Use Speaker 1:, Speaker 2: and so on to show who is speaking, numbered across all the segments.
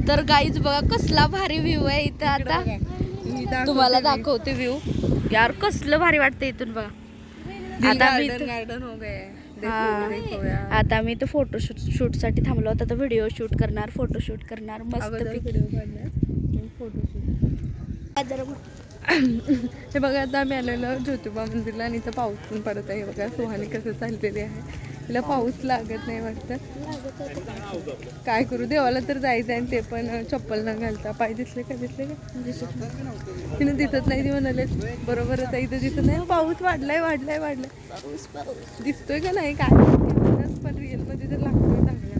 Speaker 1: तर गाईज बघा कसला भारी व्ह्यू आहे इथं. आता तुम्हाला दाखवते व्ह्यू. यार कसलं भारी वाटतं इथून बघा. आता मी
Speaker 2: गार्डन हो गए.
Speaker 1: आता मी तो फोटोशूट साठी थांबलो होता. तर व्हिडिओ शूट करणार, फोटोशूट करणार मस्त
Speaker 2: हे बघा आता आम्ही आलेलो ज्योतिबा मंदिरला आणि इथं पाऊस पण पडत आहे. बघा सुहानी कसं चाललेली आहे. तिला पाऊस लागत नाही वाटतं. काय करू, देवाला तर जायचं आहे ते पण चप्पल न घालता. पाय दिसले का तिने दिसत नाही. ती म्हणाले बरोबरच आहे, इथं दिसत नाही. पाऊस वाढलाय दिसतोय का नाही काय पण रिअल मध्ये तर लागतोय चांगला.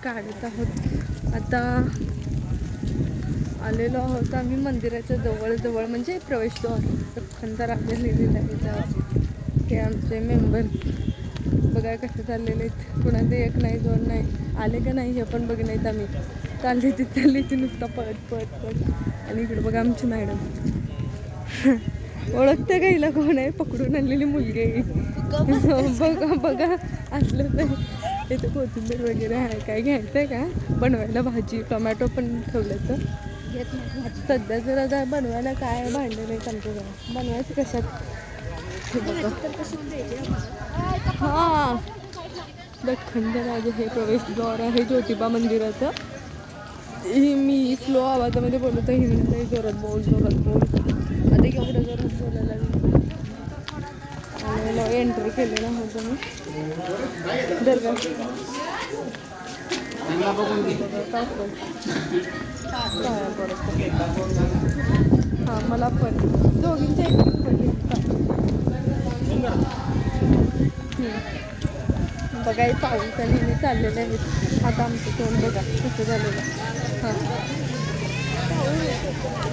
Speaker 2: काढत आहोत आता. आलेलो आहोत आम्ही मंदिराच्या जवळ म्हणजे प्रवेशद्वार. सखंदर राजा लिहिलेलं आहे. हे आमचे मेंबर बघा कसे चाललेले आहेत. कुणाचे एक नाही दोन नाही आले का नाही हे पण बघण्यात आम्ही चालली ती नुसता पळत. आणि इकडे बघा आमची मॅडम. ओळखते का हिला कोण आहे? पकडून आणलेली मुलगी आहे. बघा असलं तर इथं कोथिंबीर वगैरे आहे. काय घ्यायचं आहे का बनवायला? भाजी टोमॅटो पण ठेवलं तर सध्या जर आता बनवायला काय भांडे नाही आमच्या घरात. बनवायचं कशात हे बघा. हां दखंदराज हे प्रवेशद्वार आहे ज्योतिबा मंदिराचं. ही मी स्लो आवाजामध्ये बोलत आहे. हिंदी जोरात बोल. आता एवढं जोरात बोलायला आणि एंट्री केलेला होतो मी दर्गा. हां मला पण दोघींच्या एक पडली. बघा हे पाऊस आणि हे चाललेलं आहे. आता आमचं तोंड बघा कसं झालेलं. हां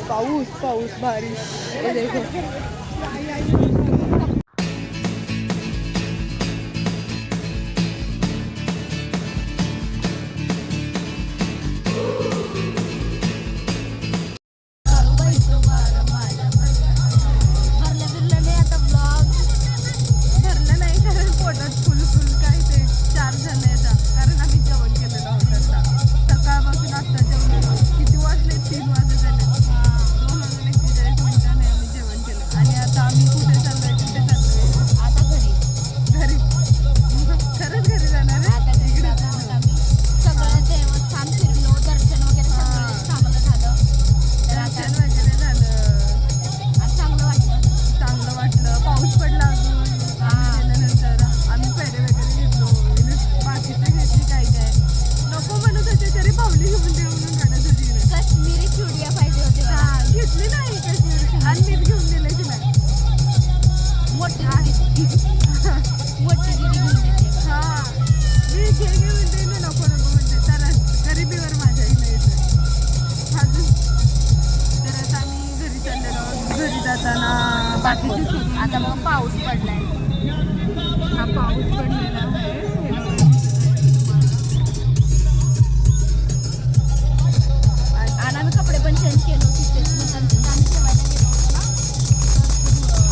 Speaker 2: पाऊस बारिश
Speaker 1: आता मग पाऊस पडलाय.
Speaker 2: हा पाऊस पडलेला आहे.
Speaker 1: आणि आम्ही कपडे पण चेंज केले होते. आम्ही जेवायला गेलो होतो ना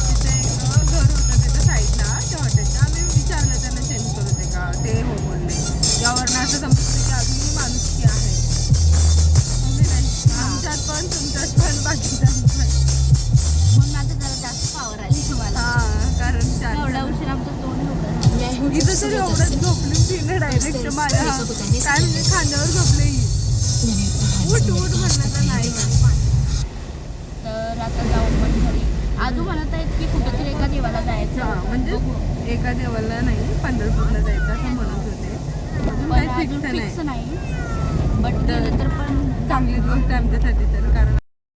Speaker 2: तिथे एक घर होतं त्याच्या साईडला त्या हॉटेलच्या. आम्ही विचारलं त्यांना चेंज करू दे का, ते हो बोलले. यावरनं असं समजतं की अजूनही माणुसकी आहे. आमच्यात पण तुमच्यात पण बाकीच्यांत पण.
Speaker 1: म्हणून आता जरा जास्त पावर आली तुम्हाला.
Speaker 2: हां कारण
Speaker 1: एवढा उशीर आमचं तोंड होतं.
Speaker 2: इथं तर एवढंच झोपली तिने डायरेक्ट माझ्या काय म्हणजे खांद्यावर झोपले. उठ म्हणण्याचं नाही.
Speaker 1: तर आता जाऊ पण घरी. आजू म्हणत आहेत की कुठेतरी एका देवाला जायचं.
Speaker 2: म्हणजे एका देवाला नाही पंढरपूरला जायचं असं म्हणत होते. काही फिक्स नाही.
Speaker 1: बट तर पण
Speaker 2: चांगलीच गोष्ट आमच्यासाठी. तर कारण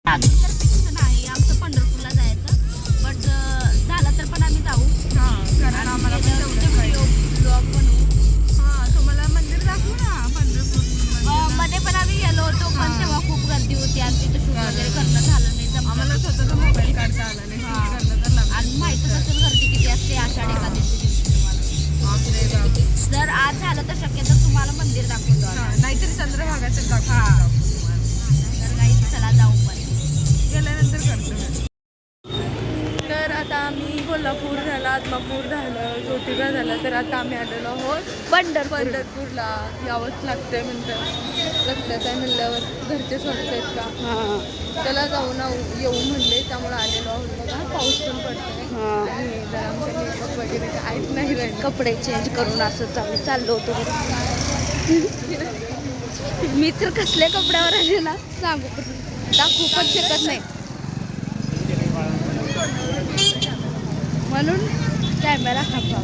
Speaker 1: अजून तर फिक्स नाही आमचं पंढरपूरला जायचं. बट झालं तर पण आम्ही जाऊ.
Speaker 2: कारण आम्हाला
Speaker 1: ब्लॉग बनवू.
Speaker 2: तुम्हाला मंदिर दाखवू ना पंढरपूर
Speaker 1: मध्ये पण आम्ही गेलो होतो. पण तेव्हा खूप गर्दी होती आणि तिथं शूट वगैरे करणं झालं नाही.
Speaker 2: आम्हाला स्वतःचा मोबाईल काढता आला नाही.
Speaker 1: आणि माहितच असेल गर्दी किती असते आषाढ एकादशी दिवशी तुम्हाला. जर आज झालं तर शक्यतो तुम्हाला मंदिर दाखवतो.
Speaker 2: नाहीतरी चंद्रभागाचं दाखवू.
Speaker 1: तर काही चला जाऊ पण
Speaker 2: गेल्यानंतर करतो. तर आता आम्ही कोल्हापूर झाला आदमापूर झालं, ज्योतिबा झालं, तर आता आम्ही आलेलो आहोत पंढरपूरला. यावंच लागतंय म्हणतात, लग्नात आहे म्हणल्यावर घरचे सोडतात का?
Speaker 1: हां
Speaker 2: त्याला जाऊन येऊ म्हणले, त्यामुळे आलेलो आहोत. बघा पाऊस पण पडतोय
Speaker 1: हां.
Speaker 2: आणि जरा आमच्या मेकअप वगैरे काहीच नाही राहिलं.
Speaker 1: कपडे चेंज करून असंच आम्ही चाललो होतो. मी तर कसल्या कपड्यावर आले ना सांगू पण दाखवू पण शकत नाही, म्हणून कॅमेरा खापा.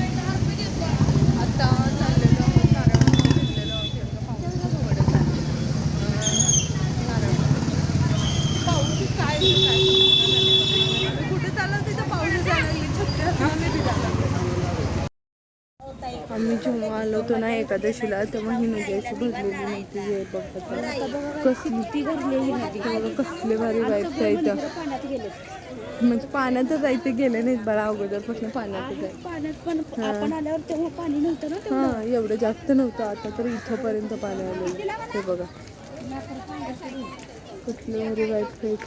Speaker 2: आता चाललेलो आहोत नारळामध्ये घेतलेलो आहोत. एवढं पाऊस पडत आहे. नारळ पाऊस काय आम्ही कुठे चाललो तिथं पाऊस झाला. आम्ही जेव्हा आलो होतो ना एकादशीला, तेव्हा ही नदी अशी भरलेली नव्हती. हे बघा कसली ती भरलेली नदी, कसले भारी वाईट आहे इथं. म्हणजे पाण्यातच जायचे गेले नाहीत बाळा, अगोदरपासून पाण्यातच आहे.
Speaker 1: आपण आल्यावर तेव्हा पाणी नव्हतं ना.
Speaker 2: हां एवढं जास्त नव्हतं, आता तर इथंपर्यंत पाणी आलेलं. हे बघा कसले भारी वाईट आहेत.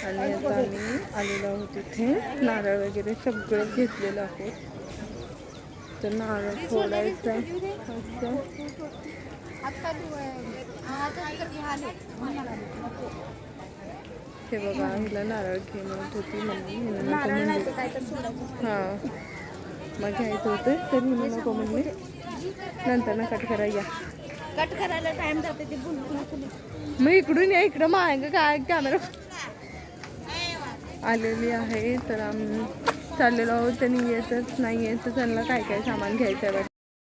Speaker 2: आणि आता आम्ही आलेलो आहोत इथे. नारळ वगैरे सगळं घेतलेलं आहोत. तर नारळ फोडायचं असं. हे बघा हिला नारळ घेऊन येत होती मम्मी, हां मग घ्यायचं होतं तर हिला नको म्हणले, नंतर ना कट करायला.
Speaker 1: कट करायला टाइम जाते ते
Speaker 2: मग इकडून या, इकडं माग काय कॅमेरा आलेली आहे. तर आम्ही चाललेलो आहोत. त्यांनी येतच नाही येत, तर त्यांना काय काय सामान घ्यायचं आहे.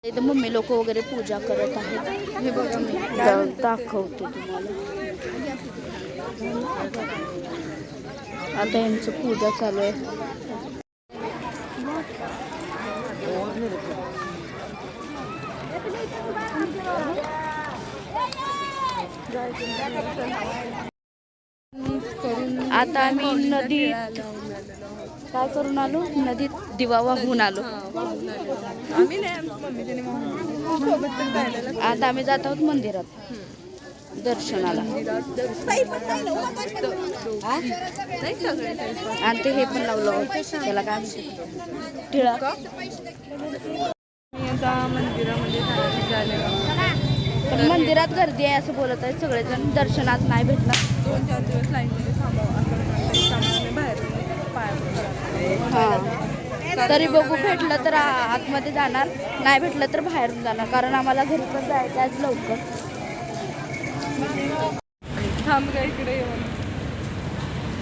Speaker 1: इथं मम्मी लोक वगैरे पूजा करत आहेत.
Speaker 2: हे बघा मी
Speaker 1: दाखवते तुम्हाला. आता यांचं पूजा चालू आहे. आता आम्ही नदीत काय करून आलो, नदीत दिवा वाहून आलो. आता आम्ही जात आहोत मंदिरात दर्शनाला. आणि ते हे पण लावलं होतं, त्याला काय म्हणतात, टिळा.
Speaker 2: आता मंदिरामध्ये आलेलो आहोत.
Speaker 1: पण मंदिरात गर्दी आहे असं बोलत आहेत सगळेजण. दर्शनात नाही भेटणार.
Speaker 2: 2-4 दिवस लाईनमध्ये थांबावं असं बाहेर
Speaker 1: हां तरी बघू, भेटलं तर आतमध्ये जाणार, नाही भेटलं तर बाहेरून जाणार, कारण आम्हाला घरी पण जायचं आहे लवकर.
Speaker 2: थांब का इकडे येऊन.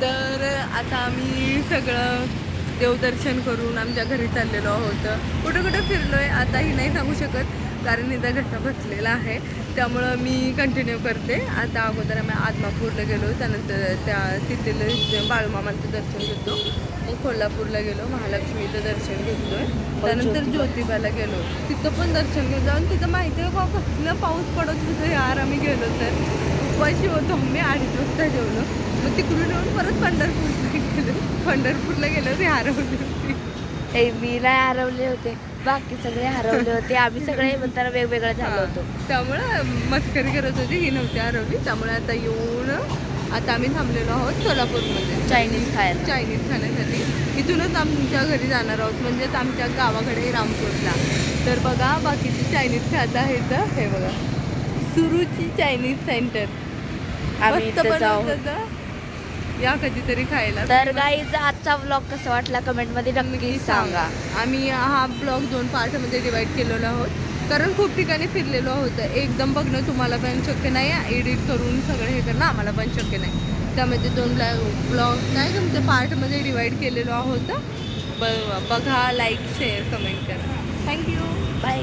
Speaker 2: तर आता आम्ही सगळं देवदर्शन करून आमच्या घरी चाललेलो आहोत. कुठं कुठं फिरलोय आताही नाही सांगू शकत, कारण इथं घट्टा बसलेला आहे, त्यामुळं मी कंटिन्यू करते. आता अगोदर आम्ही आदमापूरला गेलो, त्यानंतर तिथलं बाळूमामांचं दर्शन घेतो. मग कोल्हापूरला गेलो, महालक्ष्मीचं दर्शन घेतलोय. त्यानंतर ज्योतिबाला गेलो, तिथं पण दर्शन घेतलं. आणि तिथं माहिती आहे का कसलं पाऊस पडत होतं यार. आम्ही गेलो तर उपाशी होतो. मी 2:30 वाजता जेवलो. मग तिकडून येऊन परत पंढरपूरला गेलो ते हरवली होती.
Speaker 1: हे मी नाही हरवले होते, बाकी सगळे हरवले होते. आम्ही सगळे म्हणताना वेगवेगळं झालो होतो.
Speaker 2: त्यामुळं मस्करी करत होती, ही नव्हती हरवली. त्यामुळे आता येऊन आता आम्ही थांबलेलो आहोत सोलापूरमध्ये
Speaker 1: चायनीज
Speaker 2: खाण्यासाठी. इथूनच आमच्या घरी जाणार आहोत, म्हणजेच आमच्या गावाकडे रामपूरला. तर बघा बाकीची चायनीज खात आहेत. हे बघा सुरुची चायनीज सेंटर, मस्त बनवतात. या कधीतरी खायला.
Speaker 1: तर गाईज आजचा व्लॉग कसा वाटला कमेंटमध्ये नक्की सांगा.
Speaker 2: आम्ही हा ब्लॉग 2 पार्टमध्ये डिवाइड केलेला आहोत, कारण खूप ठिकाणी फिरलेलो आहोत. एकदम बघणं तुम्हाला पण शक्य नाही, एडिट करून सगळं हे करणं आम्हाला पण शक्य नाही. त्यामध्ये 2 ब्लॉग नाही तुमच्या पार्टमध्ये डिवाइड केलेलो आहोत. बघा, लाईक, शेअर, कमेंट करा. Thank you,
Speaker 1: bye.